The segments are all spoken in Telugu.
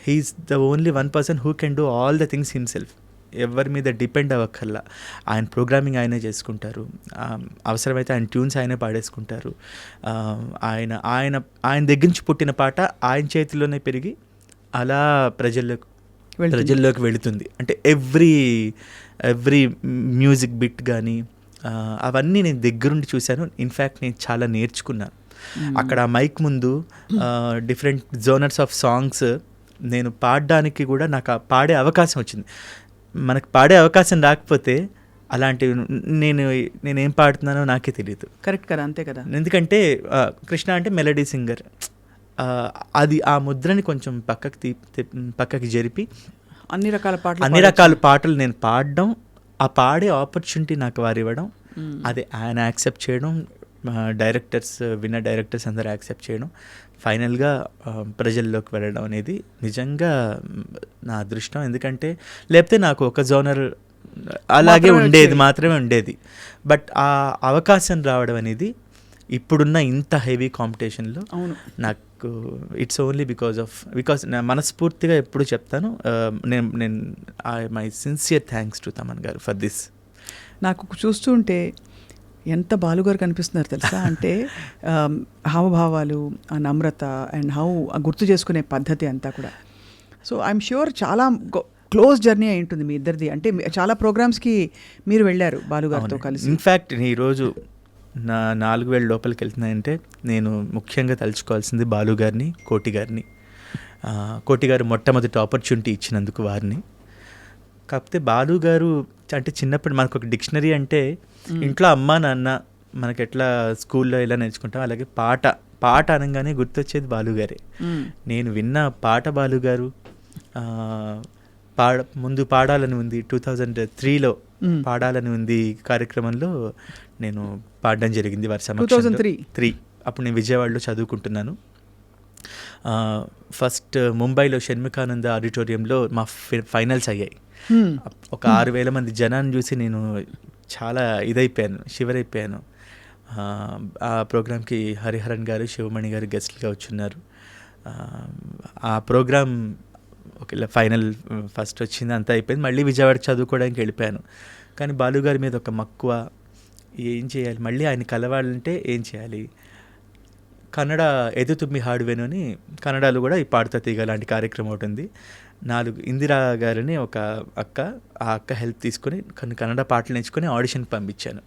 He's the only one person who can do all the things himself. ఎవరి మీద డిపెండ్ అవ్వక్కర్లా. ఆయన ప్రోగ్రామింగ్ ఆయనే చేసుకుంటారు, అవసరమైతే ఆయన ట్యూన్స్ ఆయనే పాడేసుకుంటారు. ఆయన ఆయన ఆయన దగ్గర నుంచి పుట్టిన పాట ఆయన చేతిలోనే పెరిగి అలా ప్రజల్లోకి వెళుతుంది. అంటే ఎవ్రీ మ్యూజిక్ బిట్ కానీ అవన్నీ నేను దగ్గరుండి చూశాను. ఇన్ఫ్యాక్ట్ నేను చాలా నేర్చుకున్నాను అక్కడ మైక్ ముందు. డిఫరెంట్ జోనర్స్ ఆఫ్ సాంగ్స్ నేను పాడడానికి కూడా నాకు పాడే అవకాశం వచ్చింది. మనకు పాడే అవకాశం రాకపోతే అలాంటివి నేనేం పాడుతున్నానో నాకే తెలియదు. కరెక్ట్ కదా, అంతే కదా. ఎందుకంటే కృష్ణ అంటే మెలడీ సింగర్, అది ఆ ముద్రని కొంచెం పక్కకి జరిపి అన్ని రకాల పాటలు నేను పాడడం, ఆ పాడే ఆపర్చునిటీ నాకు వారు ఇవ్వడం, అది ఆయన యాక్సెప్ట్ చేయడం, విన్న డైరెక్టర్స్ అందరూ యాక్సెప్ట్ చేయడం, ఫైనల్గా ప్రజల్లోకి వెళ్ళడం అనేది నిజంగా నా అదృష్టం. ఎందుకంటే లేకపోతే నాకు ఒక జోనర్ అలాగే మాత్రమే ఉండేది. బట్ ఆ అవకాశం రావడం అనేది ఇప్పుడున్న ఇంత హెవీ కాంపిటీషన్లో నాకు ఇట్స్ ఓన్లీ బికాజ్ నా మనస్ఫూర్తిగా ఎప్పుడు చెప్తాను, నేను my sincere thanks to Thaman గారు ఫర్ దిస్. నాకు చూస్తుంటే ఎంత బాలుగారు కనిపిస్తున్నారు తెలుసా, అంటే హావభావాలు, ఆ నమ్రత అండ్ గుర్తు చేసుకునే పద్ధతి అంతా కూడా. సో ఐఎమ్ ష్యూర్ చాలా క్లోజ్ జర్నీ అయి ఉంటుంది మీ ఇద్దరిది. అంటే చాలా ప్రోగ్రామ్స్కి మీరు వెళ్ళారు బాలుగారితో కలిసి. ఇన్ఫ్యాక్ట్ ఈరోజు నా 4000 లోపలికి వెళ్తున్నాయంటే నేను ముఖ్యంగా తలుచుకోవాల్సింది బాలుగారిని, కోటి గారు మొట్టమొదటి ఆపర్చునిటీ ఇచ్చినందుకు వారిని. కాకపోతే బాలుగారు అంటే చిన్నప్పుడు మనకు ఒక డిక్షనరీ అంటే ఇంట్లో అమ్మ నాన్న మనకి ఎట్లా స్కూల్లో ఎలా నేర్చుకుంటాం, అలాగే పాట అనగానే గుర్తొచ్చేది బాలుగారే. నేను విన్న పాట బాలుగారు ముందు పాడాలని ఉంది 2003లో పాడాలని ఉంది కార్యక్రమంలో నేను పాడడం జరిగింది వారి సమక్షంలో. 2003 అప్పుడు నేను విజయవాడలో చదువుకుంటున్నాను. ఫస్ట్ ముంబైలో షణ్ముఖానంద ఆడిటోరియంలో మా ఫైనల్స్ అయ్యాయి. ఒక 6000 మంది జనాన్ని చూసి నేను చాలా షివరైపోయాను. ఆ ప్రోగ్రామ్కి హరిహరన్ గారు, శివమణి గారు గెస్ట్లుగా వచ్చున్నారు. ఆ ప్రోగ్రామ్ ఫైనల్ ఫస్ట్ వచ్చింది, అంతా అయిపోయింది. మళ్ళీ విజయవాడ చదువుకోవడానికి వెళ్ళిపోయాను. కానీ బాలుగారి మీద ఒక మక్కువ, ఏం చేయాలి, మళ్ళీ ఆయన కలవాలంటే ఏం చేయాలి. కన్నడ ఎదు తుమ్మి హాడువేను అని కన్నడలో కూడా ఈ పాడుతా తీగ లాంటి కార్యక్రమం ఒకటి ఉంది. 4 ఇందిరా గారిని ఒక అక్క, ఆ అక్క హెల్ప్ తీసుకొని కొన్ని కన్నడ పాటలు నేర్చుకొని ఆడిషన్కి పంపించాను.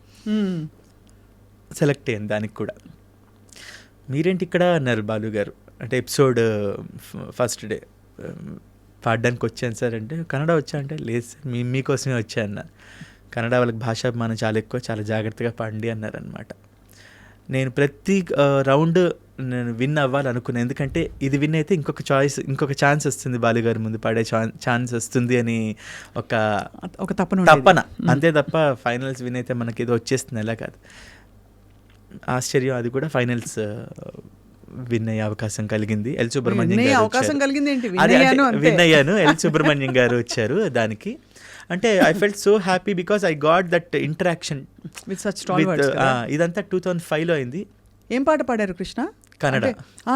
సెలెక్ట్ అయ్యాను దానికి కూడా. మీరేంటి ఇక్కడ అన్నారు బాలుగారు. అంటే ఎపిసోడ్ ఫస్ట్ డే పాడడానికి వచ్చాను సార్ అంటే, కన్నడ వచ్చా అంటే, లేదు సార్ మీకోసమే వచ్చా అన్న. కన్నడ వాళ్ళకి భాషాభిమానం చాలా ఎక్కువ, చాలా జాగ్రత్తగా పాడండి అన్నారనమాట. నేను ప్రతి రౌండ్ నేను విన్ అవ్వాలనుకున్నాను. ఎందుకంటే ఇది విన్ అయితే ఇంకొక ఛాన్స్ వస్తుంది, బాలుగారి ముందు పాడే ఛాన్స్ వస్తుంది అని ఒక తపన. అంతే తప్ప ఫైనల్స్ విన్ అయితే మనకి ఏదో వచ్చేస్తుంది ఎలా కాదు. ఆశ్చర్యం, అది కూడా ఫైనల్స్ విన్ అయ్యే అవకాశం కలిగింది. ఎల్ సుబ్రహ్మణ్యం విన్ అయ్యాను. ఎల్ సుబ్రహ్మణ్యం గారు వచ్చారు దానికి. అంటే I felt so happy because I got that interaction with such stalwarts. ఇదంతా 2005లో అయింది. ఏం పాట పాడారు కృష్ణ? కన్నడ.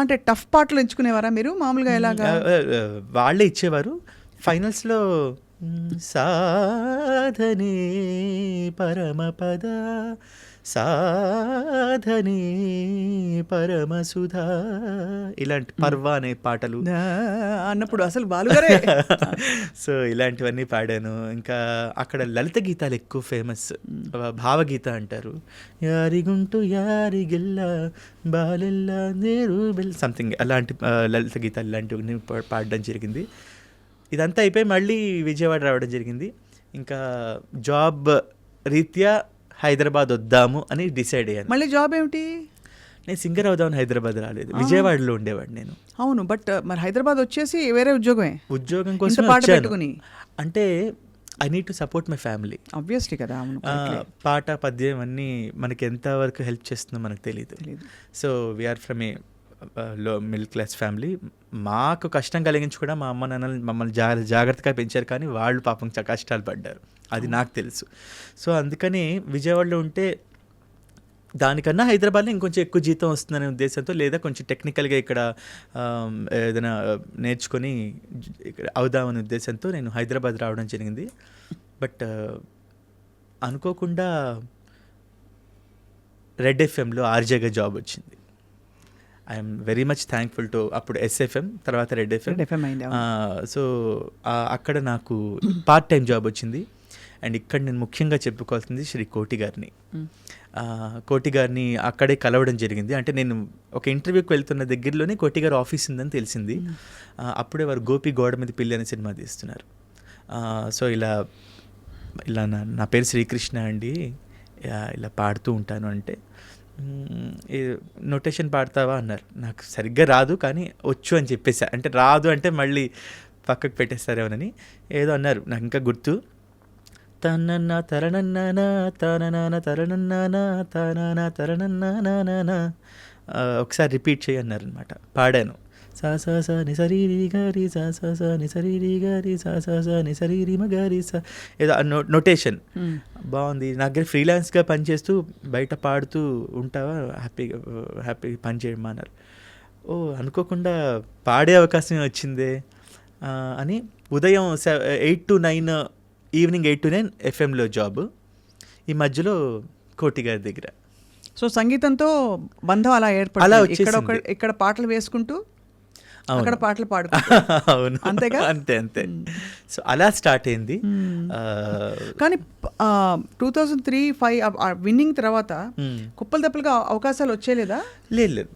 అంటే టఫ్ పాటలు ఎంచుకునేవారా మీరు మామూలుగా? ఎలాగా? వాళ్ళే ఇచ్చేవారు. ఫైనల్స్లో సాధనే పరమపద సాధనే పరమసుధా ఇలాంటి పర్వ అనే పాటలు అన్నప్పుడు అసలు బాలుగారే. సో ఇలాంటివన్నీ పాడాను. ఇంకా అక్కడ లలిత గీతాలు ఎక్కువ ఫేమస్, భావగీత అంటారు. యారిగుంటూ యారిగిల్ల బాలెల్ల నేరు బెల్ సంథింగ్ అలాంటి లలిత గీతాలు ఇలాంటివన్నీ పాడడం జరిగింది. ఇదంతా అయిపోయి మళ్ళీ విజయవాడ రావడం జరిగింది. ఇంకా జాబ్ రీత్యా హైదరాబాద్ వద్దాము అని డిసైడ్ అయ్యాను. మళ్ళీ జాబ్ ఏమిటి? నేను సింగర్ అవుదామని హైదరాబాద్ రాలేదు, విజయవాడలో ఉండేవాడు నేను. అవును, బట్ మరి హైదరాబాద్ వచ్చేసి వేరే ఉద్యోగం కోసం వచ్చాను. అంటే I need to support my family. Obviously కదా. పాట పద్యం అన్నీ మనకి ఎంతవరకు హెల్ప్ చేస్తుందో మనకు తెలియదు. సో వీఆర్ ఫ్రమ్ ఏ లో మిడిల్ క్లాస్ ఫ్యామిలీ. మాకు కష్టం కలిగించి కూడా మా అమ్మ నాన్నలు మమ్మల్ని జాగ్రత్తగా పెంచారు, కానీ వాళ్ళు పాపం కష్టాలు పడ్డారు, అది నాకు తెలుసు. సో అందుకని విజయవాడలో ఉంటే దానికన్నా హైదరాబాద్లో ఇంకొంచెం ఎక్కువ జీతం వస్తుందనే ఉద్దేశంతో, లేదా కొంచెం టెక్నికల్గా ఇక్కడ ఏదైనా నేర్చుకొని ఇక్కడ అవుదామనే ఉద్దేశంతో నేను హైదరాబాద్ రావడం జరిగింది. బట్ అనుకోకుండా రెడ్ ఎఫ్ఎంలో ఆర్జేగా జాబ్ వచ్చింది. I'm very much thankful to అప్పుడు ఎస్ఎఫ్ఎం, తర్వాత రెడ్ ఎఫ్ఎం. సో అక్కడ నాకు పార్ట్ టైం జాబ్ వచ్చింది. అండ్ ఇక్కడ నేను ముఖ్యంగా చెప్పుకోవాల్సింది శ్రీ కోటి గారిని. కోటి గారిని అక్కడే కలవడం జరిగింది. అంటే నేను ఒక ఇంటర్వ్యూకి వెళ్తున్న దగ్గరలోనే కోటి గారు ఆఫీస్ ఉందని తెలిసింది. అప్పుడే వారు గోపి గోడ మీద పిల్లి అనే సినిమా తీస్తున్నారు. సో ఇలా నా పేరు శ్రీకృష్ణ అండి, ఇలా పాడుతూ ఉంటాను అంటే, నోటేషన్ పాడతావా అన్నారు. నాకు సరిగ్గా రాదు కానీ వచ్చు అని చెప్పేసా. అంటే రాదు అంటే మళ్ళీ పక్కకు పెట్టేస్తారేమోనని ఏదో అన్నారు, నాకు ఇంకా గుర్తు. తనన్న తరణన్నా తననాన తరణన్నా తననా తరణన్నా ఒకసారి రిపీట్ చేయన్నారు అనమాట. పాడాను. సా సా సా నిసరి గారి సా సా సా నిసరి గారి సా సా సా నిసరి మగారి సా, ఏదో నోటేషన్ బాగుంది. నా దగ్గర ఫ్రీలాన్స్గా పనిచేస్తూ బయట పాడుతూ ఉంటావా, హ్యాపీగా పని చేయడం అన్నారు. అనుకోకుండా పాడే అవకాశం వచ్చిందే అని ఉదయం 8 to 9, ఈవినింగ్ 8 to 9 ఎఫ్ఎంలో జాబ్. ఈ మధ్యలో కోటి గారి దగ్గర. సో సంగీతంతో బంధం అలా ఏర్పడింది. అలా వచ్చేసింది. ఇక్కడ పాటలు వేసుకుంటూ అక్కడ పాటలు పాడు. అవును, అంతేగా, అంతే. సో అలా స్టార్ట్ అయింది. కానీ 2003-05 విన్నింగ్ తర్వాత కుప్పలు తప్పలుగా అవకాశాలు వచ్చేలేదా? లేదు,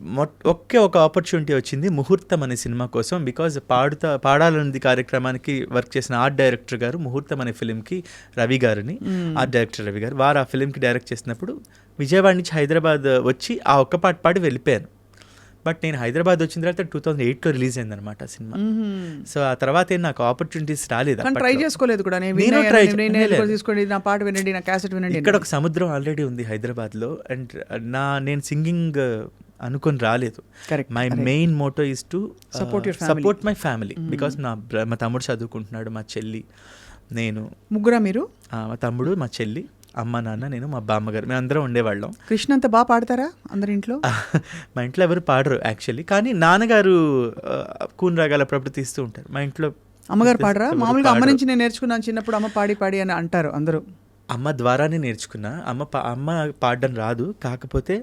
ఒకే ఒక ఆపర్చునిటీ వచ్చింది ముహూర్తం అనే సినిమా కోసం. బికాజ్ పాడాలన్నది కార్యక్రమానికి వర్క్ చేసిన ఆర్ట్ డైరెక్టర్ గారు ముహూర్తం అనే ఫిలింకి రవి గారిని, ఆర్ట్ డైరెక్టర్ రవి గారు, వారు ఆ ఫిలింకి డైరెక్ట్ చేసినప్పుడు విజయవాడ నుంచి హైదరాబాద్ వచ్చి ఆ ఒక్క పాట పాడి వెళ్ళిపోయాను. బట్ నేను హైదరాబాద్ వచ్చిన తర్వాత 2008లో రిలీజ్ అయింది అనమాట ఆ సినిమా. సో ఆ తర్వాత నాకు ఆపర్చునిటీస్ రాలేదు. ట్రై చేసుకోలేదు కూడా. తీసుకోండి, నా పాట వినండి, నా క్యాసెట్ వినండి. ఇక్కడ ఒక సముద్రం ఆల్రెడీ ఉంది హైదరాబాద్లో. అండ్ నేను సింగింగ్ అనుకొని రాలేదు. My main motto is to support my family. Because మా తమ్ముడు చదువుకుంటున్నాడు, మా చెల్లి, నేను, ముగ్గురా మీరు? మా తమ్ముడు, మా చెల్లి, అమ్మ, నాన్న, నేను, మా బామ్మగారు, మేము అందరం ఉండేవాళ్ళం. కృష్ణ అంతా బాగా పాడతారా అందరి ఇంట్లో? మా ఇంట్లో ఎవరు పాడరు యాక్చువల్లీ, కానీ నాన్నగారు కూన్ రాగాలు అప్పుడప్పుడు తీస్తూ ఉంటారు. మా ఇంట్లో అమ్మగారు పాడరా? మామూలుగా అమ్మ నుంచి నేను నేర్చుకున్నాను చిన్నప్పుడు, అమ్మ పాడి అని అంటారు అందరూ. అమ్మ ద్వారానే నేర్చుకున్నా. అమ్మ పాడడం రాదు, కాకపోతే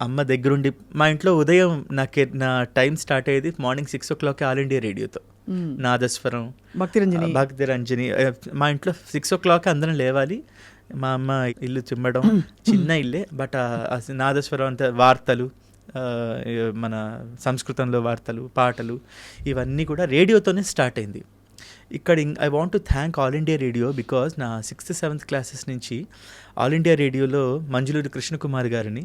అమ్మ దగ్గరుండి. మా ఇంట్లో ఉదయం నా టైం స్టార్ట్ అయ్యేది మార్నింగ్ 6 o'clock ఆల్ ఇండియా రేడియోతో. నాదస్వరం, భక్తిరంజని. మా ఇంట్లో 6 o'clock అందరం లేవాలి. మా అమ్మ ఇల్లు చిమ్మడం, చిన్న ఇల్లే, బట్ నాదస్వరం అంతా వార్తలు, మన సంస్కృతంలో వార్తలు, పాటలు, ఇవన్నీ కూడా రేడియోతోనే స్టార్ట్ అయింది. ఇక్కడ I want to thank all India radio. Because నా 6th, 7th క్లాసెస్ నుంచి ఆల్ ఇండియా రేడియోలో మంజులూరి కృష్ణకుమార్ గారిని,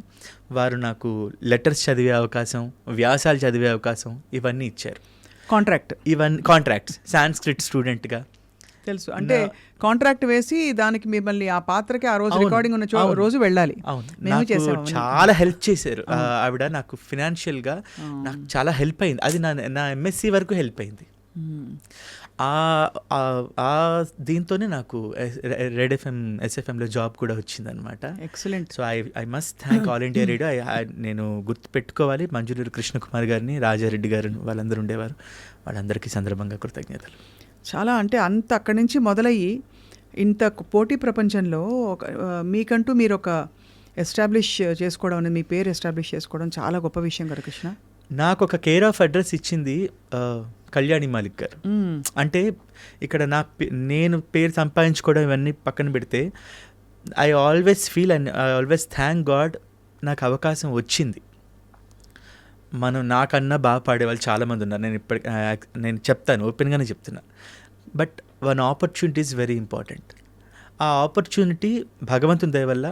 వారు నాకు లెటర్స్ చదివే అవకాశం, వ్యాసాలు చదివే అవకాశం, ఇవన్నీ ఇచ్చారు. కాంట్రాక్ట్స్ సాంస్క్రిట్ స్టూడెంట్గా తెలుసు. అంటే కాంట్రాక్ట్ వేసి దానికి మిమ్మల్ని ఆ పాత్రకి ఆ రోజు రికార్డింగ్ ఉన్న రోజు వెళ్ళాలి. నాకు చాలా హెల్ప్ చేశారు ఆవిడ. నాకు ఫినాన్షియల్గా నాకు చాలా హెల్ప్ అయింది. అది నా MSc వరకు హెల్ప్ అయింది. దీంతోనే నాకు రెడ్ ఎఫ్ఎం, ఎస్ఎఫ్ఎంలో జాబ్ కూడా వచ్చిందనమాట. Excellent. So I must thank all India radio. నేను గుర్తుపెట్టుకోవాలి మంజులూరి కృష్ణకుమార్ గారిని, రాజారెడ్డి గారు, వాళ్ళందరూ ఉండేవారు. వాళ్ళందరికీ సందర్భంగా కృతజ్ఞతలు. చాలా అంటే అంత అక్కడి నుంచి మొదలయ్యి ఇంత పోటీ ప్రపంచంలో మీకంటూ మీరు ఒక ఎస్టాబ్లిష్ చేసుకోవడం అనేది, మీ పేరు ఎస్టాబ్లిష్ చేసుకోవడం చాలా గొప్ప విషయం కదా కృష్ణ. నాకు ఒక కేర్ ఆఫ్ అడ్రస్ ఇచ్చింది కళ్యాణి మాలిక్ గారు. అంటే ఇక్కడ నేను పేరు సంపాదించుకోవడం ఇవన్నీ పక్కన పెడితే, I always feel and I always thank God నాకు అవకాశం వచ్చింది. నాకన్నా బాగా పాడేవాళ్ళు చాలామంది ఉన్నారు. నేను చెప్తాను, ఓపెన్గానే చెప్తున్నా. But one opportunity is very important. ఆ ఆపర్చునిటీ భగవంతుని దయ వల్ల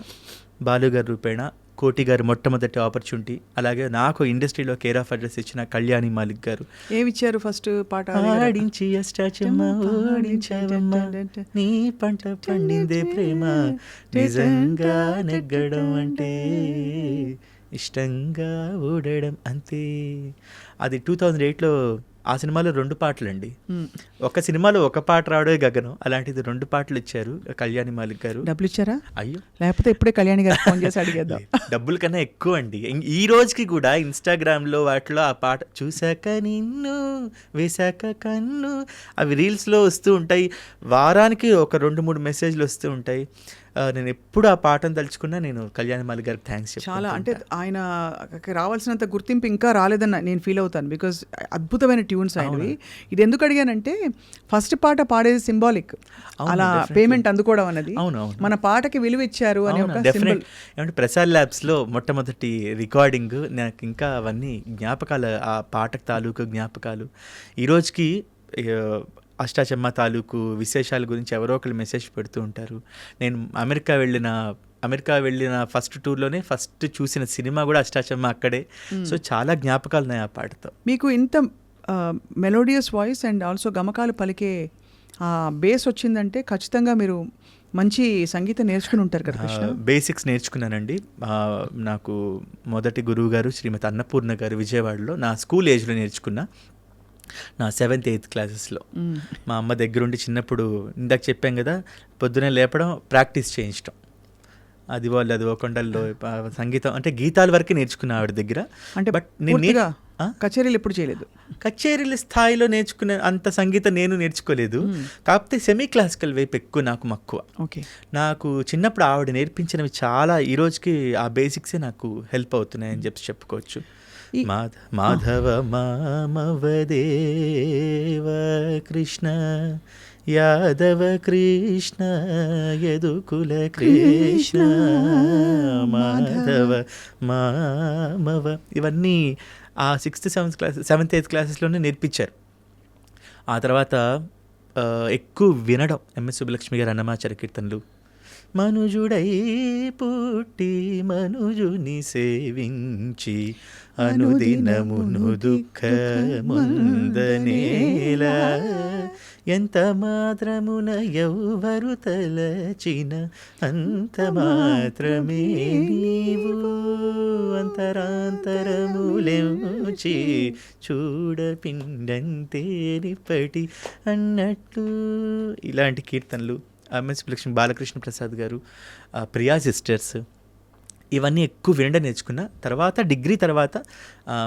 బాలుగారి రూపేణ, కోటి గారు మొట్టమొదటి ఆపర్చునిటీ, అలాగే నాకు ఇండస్ట్రీలో కేర్ ఆఫ్ అడ్రస్ ఇచ్చిన కళ్యాణి మాలిక్ గారు. ఏమిచ్చారు ఫస్ట్ పాట? ఆడించి నీ పంట పండిందే ప్రేమ, నిజంగా నెగ్గడం అంటే ఇష్టంగా ఓడడం అంతే. అది 2008లో ఆ సినిమాలో 2 పాటలండి. ఒక సినిమాలో ఒక పాట రావడే గగనం, అలాంటిది 2 పాటలు ఇచ్చారు కళ్యాణి మాలిక్ గారు. డబ్బులు ఇచ్చారా? అయ్యో లేకపోతే ఇప్పుడే కళ్యాణి గారు ఫోన్ చేసి అడిగేద్దాం. డబ్బుల కన్నా ఎక్కువ అండి. ఈ రోజుకి కూడా ఇన్స్టాగ్రామ్లో వాటిలో ఆ పాట చూశాక నిన్ను వేశాక కన్ను అవి రీల్స్లో వస్తూ ఉంటాయి. వారానికి ఒక 2-3 మెసేజ్లు వస్తూ ఉంటాయి. నేను ఎప్పుడు ఆ పాటను తలుచుకున్నా నేను కళ్యాణి మాలిక్ గారికి థ్యాంక్స్ చెప్తాను. చాలా అంటే ఆయన రావాల్సినంత గుర్తింపు ఇంకా రాలేదని నేను ఫీల్ అవుతాను. బికాజ్ అద్భుతమైన ట్యూన్స్ ఆయనవి. ఇది ఎందుకు అడిగానంటే ఫస్ట్ పాట పాడేది సింబాలిక్, అలా పేమెంట్ అందుకోవడం అన్నది మన పాటకి విలువ ఇచ్చారు అని ఒక సింబల్. ఏమంటే ప్రసాద్ ల్యాబ్స్లో మొట్టమొదటి రికార్డింగ్ నాకు ఇంకా అవన్నీ జ్ఞాపకాలు, ఆ పాటకు తాలూకు జ్ఞాపకాలు. ఈ రోజుకి అష్టాచెమ్మ తాలూకు విశేషాల గురించి ఎవరో ఒకరు మెసేజ్ పెడుతూ ఉంటారు. నేను అమెరికా వెళ్ళిన ఫస్ట్ టూర్లోనే ఫస్ట్ చూసిన సినిమా కూడా అష్టాచెమ్మ అక్కడే. సో చాలా జ్ఞాపకాలు ఉన్నాయి ఆ పాటతో. మీకు ఇంత మెలోడియస్ వాయిస్ అండ్ ఆల్సో గమకాలు పలికే బేస్ వచ్చిందంటే ఖచ్చితంగా మీరు మంచి సంగీతం నేర్చుకుని ఉంటారు కదా కృష్ణ. బేసిక్స్ నేర్చుకున్నానండి. నాకు మొదటి గురువు గారు శ్రీమతి అన్నపూర్ణ గారు విజయవాడలో నా స్కూల్ ఏజ్లో నేర్చుకున్నా. నా 7th 8th క్లాసెస్లో మా అమ్మ దగ్గరుండి చిన్నప్పుడు ఇందాక చెప్పాం కదా, పొద్దునే లేపడం, ప్రాక్టీస్ చేయించడం, అదివో కొండల్లో సంగీతం అంటే గీతాల వరకే నేర్చుకున్నా ఆవిడ దగ్గర. అంటే బట్ నేను కచేరీలు ఎప్పుడు చేయలేదు. కచేరీల స్థాయిలో నేర్చుకునే అంత సంగీతం నేను నేర్చుకోలేదు. కాకపోతే సెమీ క్లాసికల్ వైపు ఎక్కువ నాకు మక్కువ. ఓకే, నాకు చిన్నప్పుడు ఆవిడ నేర్పించినవి చాలా ఈ రోజుకి ఆ బేసిక్సే నాకు హెల్ప్ అవుతున్నాయని చెప్పుకోవచ్చు. మాధవ మామవదేవ కృష్ణ యాదవ కృష్ణ యదుకుల కృష్ణ మాధవ మామవ ఇవన్నీ ఆ 6th 7th 8th క్లాసెస్లోనే నేర్పించారు. ఆ తర్వాత ఎక్కువ వినడం ఎంఎస్ సుబ్బలక్ష్మి గారు అన్నమాచార్య కీర్తనలు, మనుజుడై పుట్టి మనుజుని సేవించి అనుదినమును దుఃఖముందనేలా ఎంత మాత్రమున ఎవ్వరు తలచిన అంత మాత్రమే నీవు అంతరాంతరములెంచి చూడపిండంతేనిప్పటి అన్నట్టు ఇలాంటి కీర్తనలు. ఎంఎస్ లక్ష్మి, బాలకృష్ణ ప్రసాద్ గారు, ప్రియా సిస్టర్స్, ఇవన్నీ ఎక్కువ వినడం నేర్చుకున్న. తర్వాత డిగ్రీ తర్వాత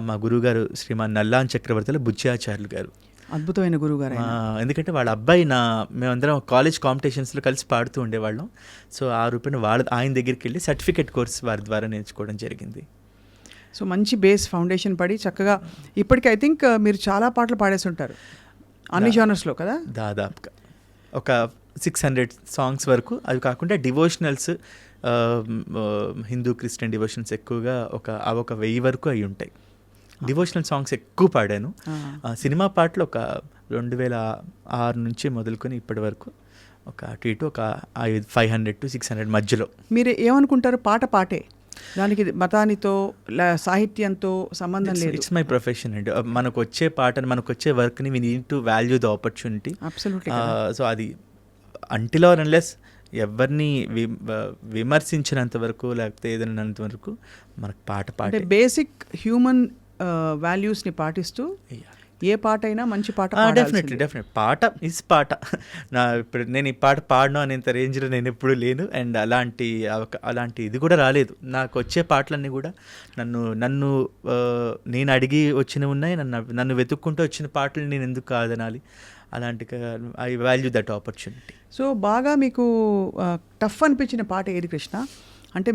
మా గురువుగారు శ్రీమాన్ నల్లాన్ చక్రవర్తుల బుజ్జాచార్యులు గారు, అద్భుతమైన గురువుగారు. ఎందుకంటే వాళ్ళ అబ్బాయి మేమందరం కాలేజ్ కాంపిటీషన్స్లో కలిసి పాడుతూ ఉండేవాళ్ళం. సో ఆ రూపాయన ఆయన దగ్గరికి వెళ్ళి సర్టిఫికేట్ కోర్స్ వారి ద్వారా నేర్చుకోవడం జరిగింది. సో మంచి బేస్ ఫౌండేషన్ పడి చక్కగా ఇప్పటికీ ఐ థింక్ మీరు చాలా పాటలు పాడేసి ఉంటారు అన్ని జానర్స్లో కదా. దాదాపుగా ఒక 600 సాంగ్స్ వరకు. అవి కాకుండా డివోషనల్స్, హిందూ క్రిస్టియన్ డివోషన్స్ ఎక్కువగా ఒక 1000 వరకు అవి ఉంటాయి. డివోషనల్ సాంగ్స్ ఎక్కువ పాడాను. సినిమా పాటలు ఒక 2006 నుంచి మొదలుకొని ఇప్పటి వరకు ఒక అటు ఇటు ఒక 500 to 600 మధ్యలో. మీరు ఏమనుకుంటారు? పాటే దానికి మతానితో సాహిత్యంతో సంబంధం లేదు. ఇట్స్ మై ప్రొఫెషన్ అండి. మనకు వచ్చే పాటని, మనకు వచ్చే వర్క్ని we need to value the opportunity. Absolutely. So అది అంటిల్ ఆర్ అన్లెస్ ఎవరిని విమర్శించినంత వరకు లేకపోతే ఏదైనంత వరకు మనకు పాట బేసిక్ హ్యూమన్ వాల్యూస్ని పాటిస్తూ ఏ పాట అయినా మంచి పాట. డెఫినెట్లీ పాట ఇస్ పాట. ఇప్పుడు నేను ఈ పాట పాడను అనేంత రేంజ్లో నేను ఎప్పుడూ లేను. అండ్ అలాంటి ఇది కూడా రాలేదు. నాకు వచ్చే పాటలన్నీ కూడా నేను అడిగి వచ్చినవి ఉన్నాయి. నన్ను వెతుక్కుంటూ వచ్చిన పాటలు నేను ఎందుకు కాదనాలి? అలాంటి I value that opportunity. So బాగా మీకు టఫ్ అనిపించిన పాట ఏది కృష్ణ? అంటే